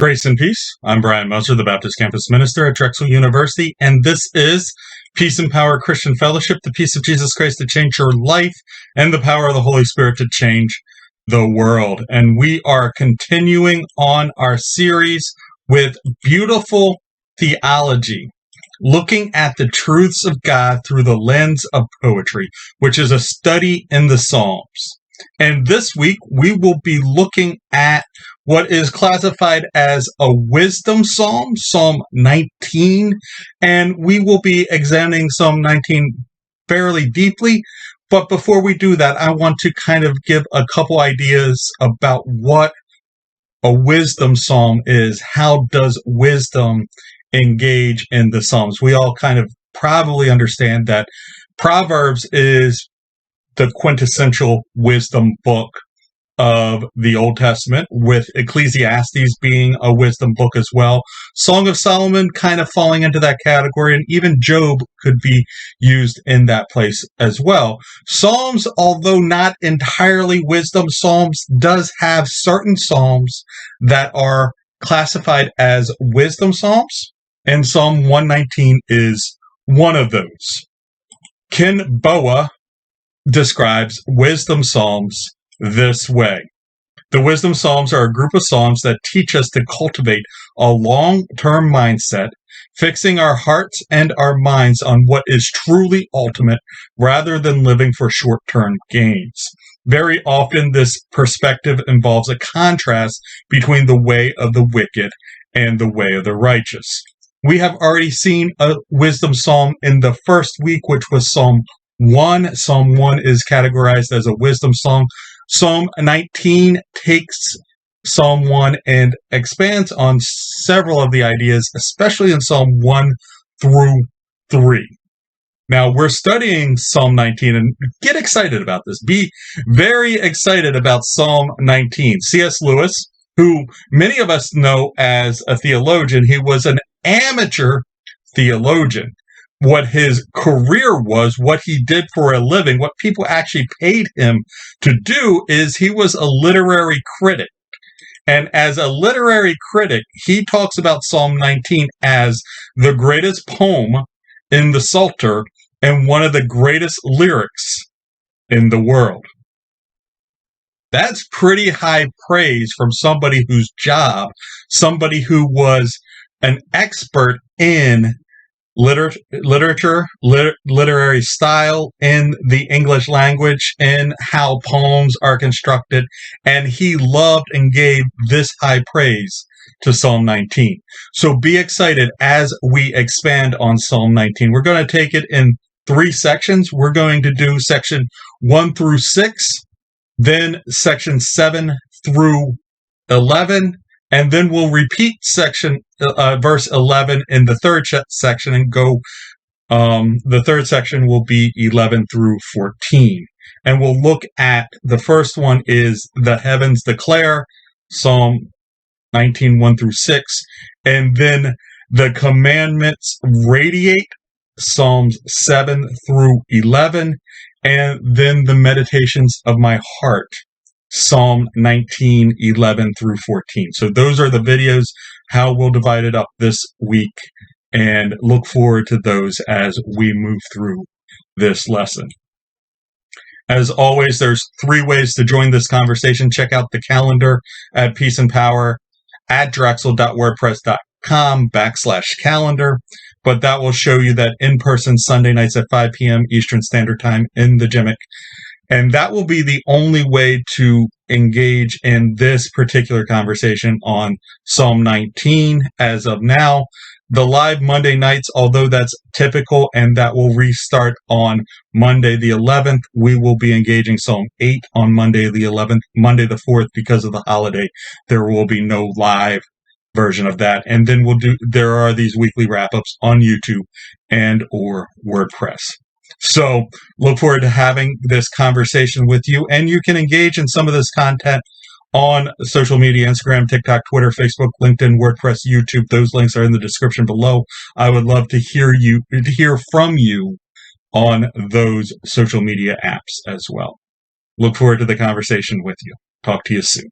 Grace and peace. I'm Brian Moser, the Baptist Campus Minister at Drexel University, and this is Peace and Power Christian Fellowship, the peace of Jesus Christ to change your life, and the power of the Holy Spirit to change the world. And we are continuing on our series with beautiful theology, looking at the truths of God through the lens of poetry, which is a study in the Psalms. And this week, we will be looking at what is classified as a wisdom psalm, Psalm 19, and we will be examining Psalm 19 fairly deeply. But before we do that, I want to kind of give a couple ideas about what a wisdom psalm is. How does wisdom engage in the Psalms? We all kind of probably understand that Proverbs is the quintessential wisdom book of the Old Testament, with Ecclesiastes being a wisdom book as well. Song of Solomon kind of falling into that category, and even Job could be used in that place as well. Psalms, although not entirely wisdom psalms, does have certain psalms that are classified as wisdom psalms, and Psalm 119 is one of those. Ken Boa describes wisdom psalms this way. The wisdom psalms are a group of psalms that teach us to cultivate a long-term mindset, fixing our hearts and our minds on what is truly ultimate rather than living for short-term gains. Very often, this perspective involves a contrast between the way of the wicked and the way of the righteous. We have already seen a wisdom psalm in the first week, which was Psalm 1. Psalm 1 is categorized as a wisdom psalm. Psalm 19 takes Psalm 1 and expands on several of the ideas, especially in Psalm 1 through 3. Now, we're studying Psalm 19, and get excited about this. Be very excited about Psalm 19. C.S. Lewis, who many of us know as a theologian, he was an amateur theologian. What his career was, what he did for a living, what people actually paid him to do, is he was a literary critic. And as a literary critic, he talks about Psalm 19 as the greatest poem in the Psalter and one of the greatest lyrics in the world. That's pretty high praise from somebody whose job, somebody who was an expert in literature, literary style, in the English language, in how poems are constructed, and he loved and gave this high praise to Psalm 19. So be excited as we expand on Psalm 19. We're going to take it in 3 sections. We're going to do section 1 through 6, then section 7 through 11, and then we'll repeat verse 11 in the third section and go, the third section will be 11 through 14. And we'll look at, the first one is the heavens declare, Psalm 19, 1 through 6. And then the commandments radiate, Psalms 7 through 11. And then the meditations of my heart, Psalm 19, 11 through 14. So those are the videos, how we'll divide it up this week, and look forward to those as we move through this lesson. As always, there's 3 ways to join this conversation. Check out the calendar at Peace and Power at drexel.wordpress.com/calendar. But that will show you that in-person Sunday nights at 5 p.m. Eastern Standard Time in the JEMIC. And that will be the only way to engage in this particular conversation on Psalm 19 as of now. The live Monday nights, although that's typical, and that will restart on Monday the 11th, we will be engaging Psalm 8 on Monday the 11th. Monday the 4th, because of the holiday, there will be no live version of that. And then there are these weekly wrap-ups on YouTube and or WordPress. So look forward to having this conversation with you, and you can engage in some of this content on social media, Instagram, TikTok, Twitter, Facebook, LinkedIn, WordPress, YouTube. Those links are in the description below. I would love to hear from you on those social media apps as well. Look forward to the conversation with you. Talk to you soon.